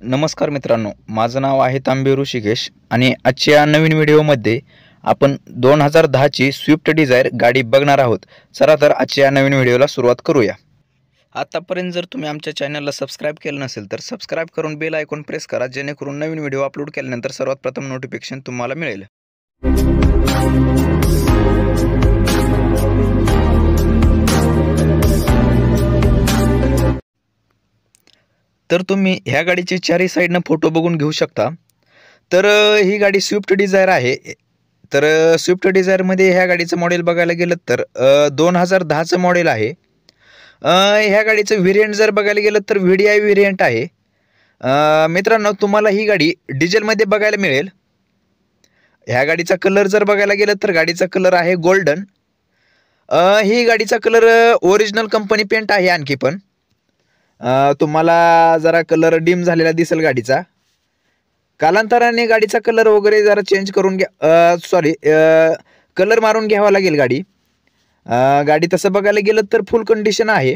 नमस्कार मित्रांनो, माझं नाव आहे तांबे ऋषिकेश आणि आजच्या नवीन व्हिडिओमध्ये आपण 2010 ची स्विफ्ट डिझायर गाडी बघणार आहोत। चला तर आजच्या नवीन व्हिडिओला सुरुवात करूया। आतापर्यंत जर तुम्ही आमच्या चॅनलला सबस्क्राइब केलं नसेल तर सबस्क्राइब करून बेल आयकॉन प्रेस करा, जेणेकरून नवीन व्हिडिओ अपलोड केल्यानंतर सर्वात प्रथम नोटिफिकेशन तुम्हाला मिळेल। तर तुम्ही ह्या गाडीचे चारही साइडनं फोटो बघून घेऊ शकता। तर ही गाडी स्विफ्ट डिझायर आहे। तर स्विफ्ट डिझायर मध्ये ह्या गाडीचं मॉडेल बघायला गेलं तर 2010 चं मॉडेल आहे। ह्या गाडीचं व्हेरिएंट जर बघायला गेलं तर व्हीडीआय व्हेरिएंट आहे। मित्रांनो, तुम्हाला ही गाडी डिझेल मध्ये बघायला मिळेल। ह्या गाडीचा कलर जर बघायला गेलं तर गाडीचा कलर आहे गोल्डन। ही गाडीचा कलर ओरिजिनल कंपनी पेंट आहे। आणखी पण तुम्हाला जरा कलर डिम झालेला दिसेल गाडीचा। कालांतराने गाडीचा कलर वगैरे जरा चेंज करून कलर मारून घ्यावा लागेल गाडी। गाडी तसं बघायला गेलं तर फुल कंडिशन आहे।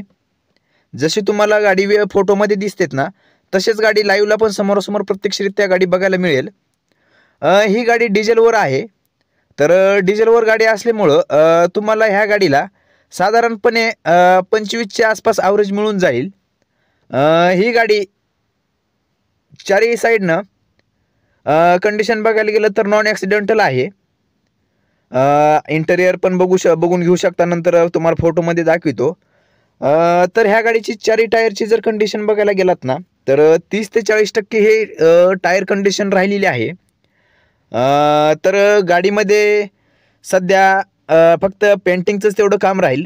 जशी तुम्हाला गाडी फोटोमध्ये दिसतेत ना, तसेच गाडी लाईव्हला पण समोरासमोर प्रत्यक्षरित्या गाडी बघायला मिळेल। ही गाडी डिझेलवर आहे। तर डिझेलवर गाडी असल्यामुळं तुम्हाला ह्या गाडीला साधारणपणे 25 च्या आसपास ॲव्हरेज मिळून जाईल। ही गाडी चारही साइडनं कंडिशन बघायला गेलं तर नॉन ॲक्सिडेंटल आहे। इंटेरियर पण बघून घेऊ शकता, नंतर तुम्हाला फोटोमध्ये दाखवितो। तर ह्या गाडीची चारही टायरची जर कंडिशन बघायला गेलात ना, तर 30 ते 40% हे टायर कंडिशन राहिलेली आहे। तर गाडीमध्ये सध्या फक्त पेंटिंगचंच तेवढं काम राहील।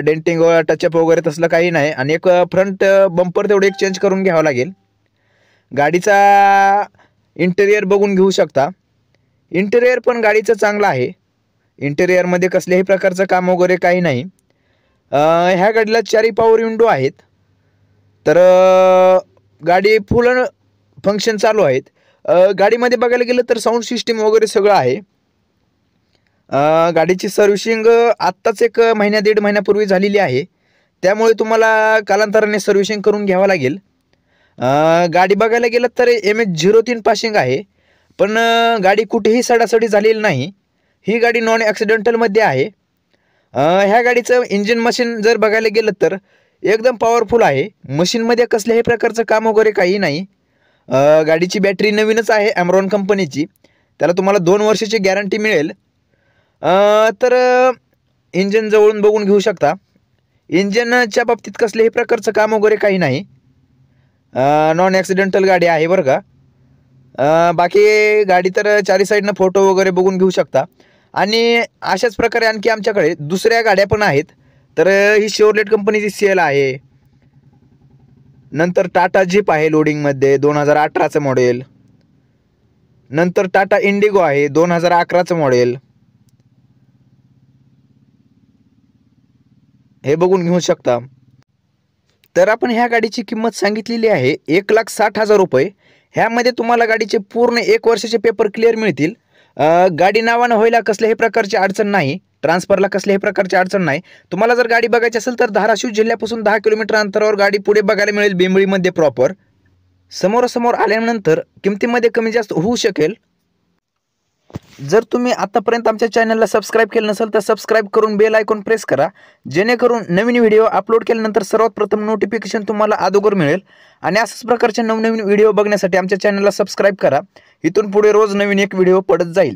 डेंटिंग व टचअप वगैरे तसलं काही नाही। आणि एक फ्रंट बंपर तेवढं एक चेंज करून घ्यावं लागेल। गाडीचा इंटेरियर बघून घेऊ शकता। इंटेरियर पण गाडीचं चांगलं आहे। इंटेरियरमध्ये कसल्याही प्रकारचं काम वगैरे काही नाही। ह्या गाडीला चारही पॉवर विंडो आहेत। तर गाडी फुल फंक्शन चालू आहेत। गाडीमध्ये बघायला गेलं तर साऊंड सिस्टीम वगैरे सगळं आहे। गाडीची सर्व्हिसिंग आत्ताच 1 महिना 1.5 महिन्यापूर्वी झालेली आहे। त्यामुळे तुम्हाला कालांतराने सर्व्हिसिंग करून घ्यावं लागेल। गाडी बघायला गेलं तर MH03 पासिंग आहे, पण गाडी कुठेही सडासडी झालेली नाही। ही गाडी नॉन ॲक्सिडेंटलमध्ये आहे। ह्या गाडीचं इंजिन मशीन जर बघायला गेलं तर एकदम पॉवरफुल आहे। मशीनमध्ये कसल्याही प्रकारचं काम वगैरे काही नाही। गाडीची बॅटरी नवीनच आहे ॲमरॉन कंपनीची, त्याला तुम्हाला 2 वर्षाची गॅरंटी मिळेल। तर इंजिन जवळून बघून घेऊ शकता। इंजिनच्या बाबतीत कसल्याही प्रकारचं काम वगैरे काही नाही। नॉन ॲक्सिडेंटल गाडी आहे बरं का। बाकी गाडी तर चारही साईडनं फोटो वगैरे बघून घेऊ शकता। आणि अशाच प्रकारे आणखी आमच्याकडे दुसऱ्या गाड्या पण आहेत। तर ही शेवरलेट कंपनीची सेल आहे। नंतर टाटा जीप आहे लोडिंगमध्ये 2018 चं मॉडेल। नंतर टाटा इंडिगो आहे 2011 चं मॉडेल, हे बघून घेऊ शकता। तर आपण ह्या गाडीची किंमत सांगितलेली आहे 1,60,000 रुपये। ह्यामध्ये तुम्हाला गाडीचे पूर्ण 1 वर्षाचे पेपर क्लिअर मिळतील। गाडी नावानं व्हायला कसल्याही प्रकारची अडचण नाही, ट्रान्सफरला कसल्याही प्रकारची अडचण नाही। तुम्हाला जर गाडी बघायची असेल तर धाराशिव जिल्ह्यापासून 10 किलोमीटर अंतरावर गाडी पुढे बघायला मिळेल बेंबळीमध्ये प्रॉपर। समोरासमोर आल्यानंतर किमतीमध्ये कमी जास्त होऊ शकेल। जर तुम्ही आतापर्यंत आमच्या चॅनलला सबस्क्राइब केलं नसेल तर सबस्क्राइब करून बेल आयकॉन प्रेस करा, जेणेकरून नवीन व्हिडिओ अपलोड केल्यानंतर सर्वात प्रथम नोटिफिकेशन तुम्हाला अगोदर मिळेल। आणि अशाच प्रकारचे नवनवीन व्हिडिओ बघण्यासाठी आमच्या चॅनलला सबस्क्राइब करा। इथून पुढे रोज नवीन एक व्हिडिओ पडत जाईल।